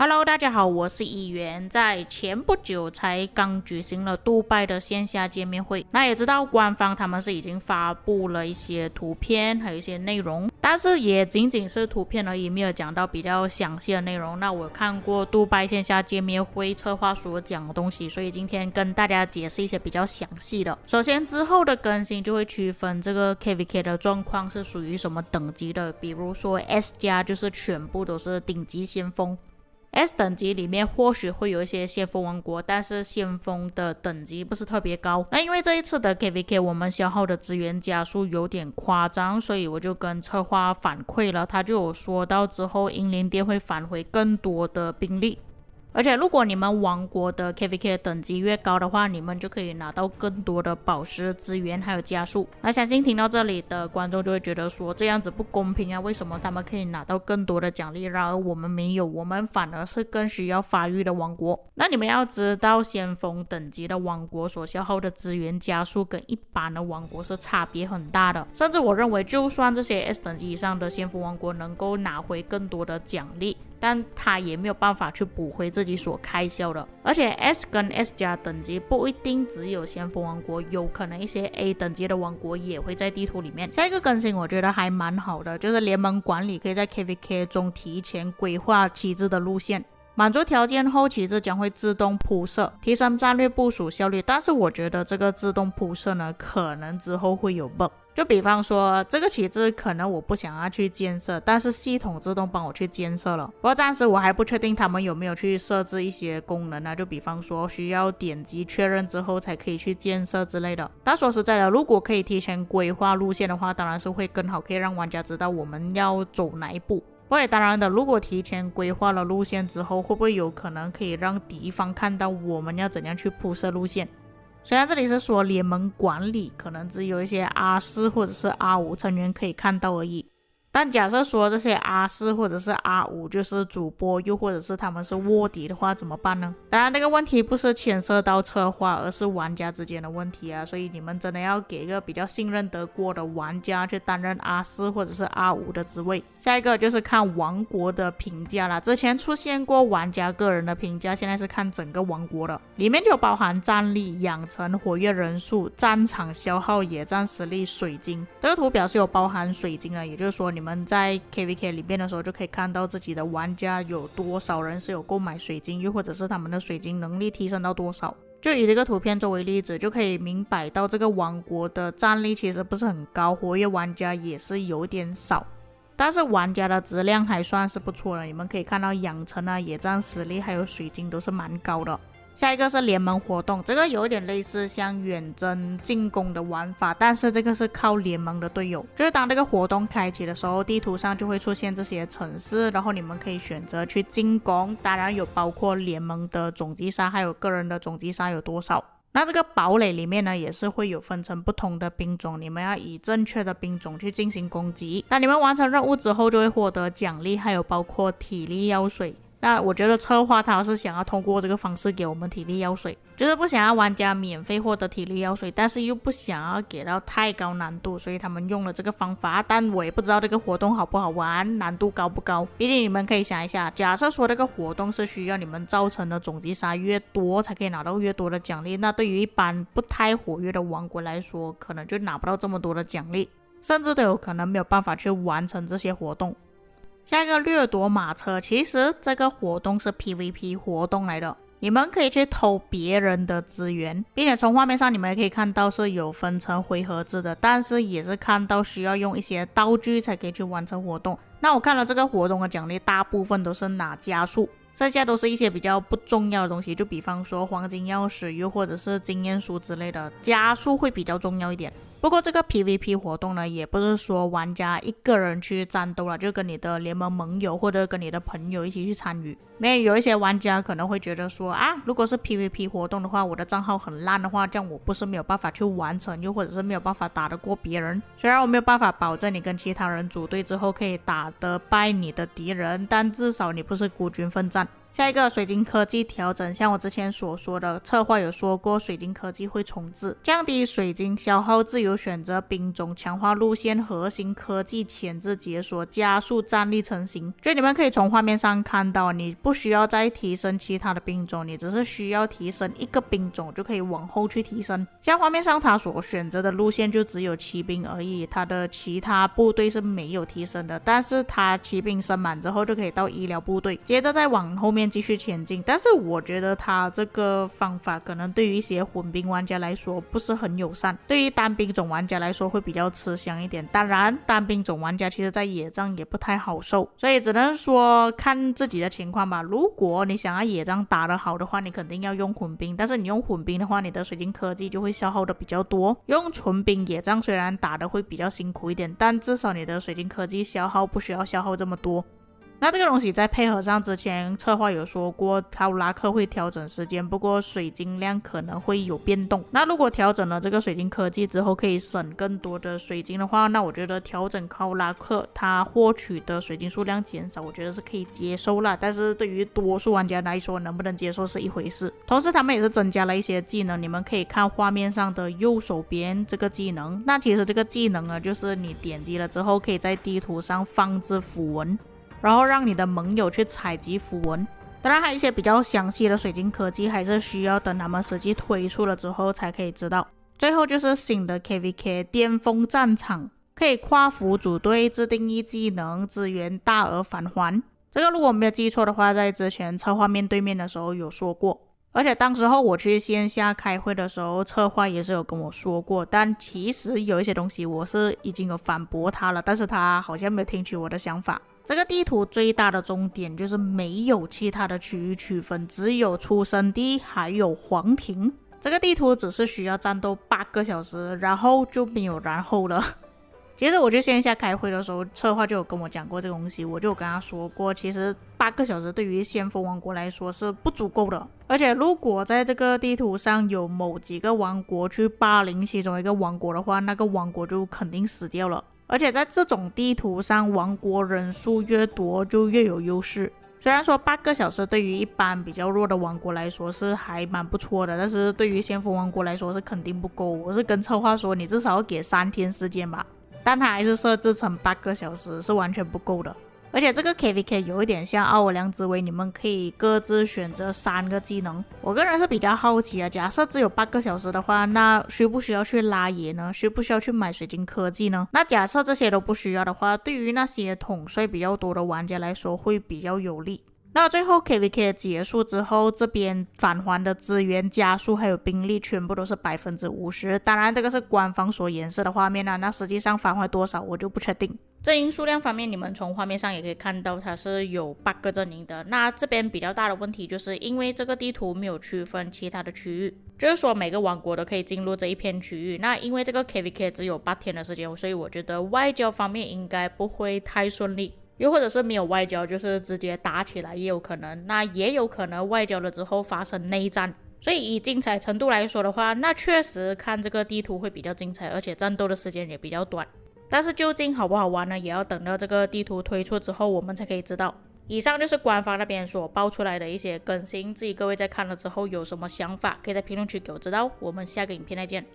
Hello，大家好，我是议员。在前不久才刚举行了杜拜的线下见面会，那也知道官方他们是已经发布了一些图片，还有一些内容，但是也仅仅是图片而已，没有讲到比较详细的内容。那我看过杜拜线下见面会策划所讲的东西，所以今天跟大家解释一些比较详细的。首先之后的更新就会区分这个 KVK 的状况是属于什么等级的，比如说 S 加就是全部都是顶级先锋。S 等级里面或许会有一些先锋王国，但是先锋的等级不是特别高。那因为这一次的 KVK 我们消耗的资源加速有点夸张，所以我就跟策划反馈了，他就有说到之后英灵殿会返回更多的兵力。而且如果你们王国的 KVK 等级越高的话，你们就可以拿到更多的宝石资源还有加速。那相信听到这里的观众就会觉得说这样子不公平啊，为什么他们可以拿到更多的奖励，然而我们没有，我们反而是更需要发育的王国。那你们要知道先锋等级的王国所消耗的资源加速跟一般的王国是差别很大的，甚至我认为就算这些 S 等级以上的先锋王国能够拿回更多的奖励，但他也没有办法去补回自己所开销的。而且 S 跟 S 加等级不一定只有先锋王国，有可能一些 A 等级的王国也会在地图里面。下一个更新我觉得还蛮好的，就是联盟管理可以在 KVK 中提前规划旗帜的路线，满足条件后旗帜将会自动铺设，提升战略部署效率。但是我觉得这个自动铺设呢，可能之后会有 bug。就比方说这个旗帜可能我不想要去建设，但是系统自动帮我去建设了。不过暂时我还不确定他们有没有去设置一些功能啊，就比方说需要点击确认之后才可以去建设之类的。但说实在的，如果可以提前规划路线的话，当然是会更好，可以让玩家知道我们要走哪一步。不过当然的，如果提前规划了路线之后，会不会有可能可以让敌方看到我们要怎样去铺设路线？虽然这里是说联盟管理可能只有一些 R4 或者是 R5 成员可以看到而已，但假设说这些 R4 或者是 R5 就是主播，又或者是他们是卧底的话怎么办呢？当然这个问题不是牵涉到策划，而是玩家之间的问题啊，所以你们真的要给一个比较信任得过的玩家去担任 R4 或者是 R5 的职位。下一个就是看王国的评价啦，之前出现过玩家个人的评价，现在是看整个王国的，里面就包含战力、养成、活跃人数、战场消耗、野战实力、水晶。这个图表是有包含水晶的，也就是说你们在 KVK 里面的时候就可以看到自己的玩家有多少人是有购买水晶，又或者是他们的水晶能力提升到多少。就以这个图片作为例子，就可以明白到这个王国的战力其实不是很高，活跃玩家也是有点少，但是玩家的质量还算是不错的。你们可以看到养成啊、野战实力还有水晶都是蛮高的。下一个是联盟活动，这个有点类似像远征进攻的玩法，但是这个是靠联盟的队友。就是当这个活动开启的时候，地图上就会出现这些城市，然后你们可以选择去进攻，当然有包括联盟的总击杀还有个人的总击杀有多少。那这个堡垒里面呢，也是会有分成不同的兵种，你们要以正确的兵种去进行攻击。当你们完成任务之后，就会获得奖励，还有包括体力药水。那我觉得策划他是想要通过这个方式给我们体力药水，就是不想要玩家免费获得体力药水，但是又不想要给到太高难度，所以他们用了这个方法。但我也不知道这个活动好不好玩，难度高不高。毕竟你们可以想一下，假设说这个活动是需要你们造成的总击杀越多才可以拿到越多的奖励，那对于一般不太活跃的王国来说，可能就拿不到这么多的奖励，甚至都有可能没有办法去完成这些活动。下一个掠夺马车，其实这个活动是 PVP 活动来的，你们可以去偷别人的资源，并且从画面上你们也可以看到是有分成回合制的，但是也是看到需要用一些道具才可以去完成活动。那我看了这个活动的奖励大部分都是拿加速，剩下都是一些比较不重要的东西，就比方说黄金钥匙又或者是经验书之类的，加速会比较重要一点。不过这个 PVP 活动呢，也不是说玩家一个人去战斗了，就跟你的联盟盟友或者跟你的朋友一起去参与。有一些玩家可能会觉得说啊，如果是 PVP 活动的话，我的账号很烂的话，这样我不是没有办法去完成，又或者是没有办法打得过别人。虽然我没有办法保证你跟其他人组队之后可以打得败你的敌人，但至少你不是孤军奋战。下一个水晶科技调整，像我之前所说的策划有说过，水晶科技会重置，降低水晶消耗，自由选择兵种，强化路线，核心科技前置解锁，加速战力成型。就你们可以从画面上看到，你不需要再提升其他的兵种，你只是需要提升一个兵种就可以往后去提升。像画面上他所选择的路线就只有骑兵而已，他的其他部队是没有提升的，但是他骑兵升满之后就可以到医疗部队，接着再往后面继续前进。但是我觉得他这个方法可能对于一些混兵玩家来说不是很友善，对于单兵种玩家来说会比较吃香一点。当然单兵种玩家其实在野战也不太好受，所以只能说看自己的情况吧。如果你想要野战打得好的话，你肯定要用混兵，但是你用混兵的话，你的水晶科技就会消耗的比较多。用纯兵野战虽然打的会比较辛苦一点，但至少你的水晶科技消耗不需要消耗这么多。那这个东西在配合上之前策划有说过考拉克会调整时间，不过水晶量可能会有变动。那如果调整了这个水晶科技之后可以省更多的水晶的话，那我觉得调整考拉克它获取的水晶数量减少，我觉得是可以接受啦。但是对于多数玩家来说，能不能接受是一回事。同时他们也是增加了一些技能，你们可以看画面上的右手边这个技能，那其实这个技能呢，就是你点击了之后可以在地图上放置符文，然后让你的盟友去采集符文。当然还有一些比较详细的水晶科技还是需要等他们实际推出了之后才可以知道。最后就是新的 KVK 巅峰战场，可以跨服组队，自定义技能，支援大额返还。这个如果我没有记错的话，在之前策划面对面的时候有说过，而且当时候我去线下开会的时候，策划也是有跟我说过，但其实有一些东西我是已经有反驳他了，但是他好像没有听取我的想法。这个地图最大的重点就是没有其他的区域区分，只有出生地还有皇庭。这个地图只是需要战斗8个小时，然后就没有然后了。其实我去线下开会的时候，策划就有跟我讲过这个东西，我就有跟他说过，其实8个小时对于先锋王国来说是不足够的。而且如果在这个地图上有某几个王国去霸凌其中一个王国的话，那个王国就肯定死掉了。而且在这种地图上，王国人数越多就越有优势。虽然说8个小时对于一般比较弱的王国来说是还蛮不错的，但是对于先锋王国来说是肯定不够。我是跟策划说，你至少要给3天时间吧，但他还是设置成8个小时，是完全不够的。而且这个 KVK 有一点像奥尔良之威，你们可以各自选择3个技能。我个人是比较好奇啊，假设只有8个小时的话，那需不需要去拉野呢？需不需要去买水晶科技呢？那假设这些都不需要的话，对于那些统帅比较多的玩家来说会比较有利。那最后 KVK 结束之后，这边返还的资源加速还有兵力全部都是50%，当然这个是官方所演示的画面啊，那实际上返还多少我就不确定。阵营数量方面，你们从画面上也可以看到它是有8个阵营的。那这边比较大的问题就是因为这个地图没有区分其他的区域，就是说每个王国都可以进入这一片区域。那因为这个 KVK 只有8天的时间，所以我觉得外交方面应该不会太顺利，又或者是没有外交，就是直接打起来也有可能。那也有可能外交了之后发生内战。所以以精彩程度来说的话，那确实看这个地图会比较精彩，而且战斗的时间也比较短。但是究竟好不好玩呢，也要等到这个地图推出之后我们才可以知道。以上就是官方那边所爆出来的一些更新，自己各位在看了之后有什么想法，可以在评论区给我知道。我们下个影片再见。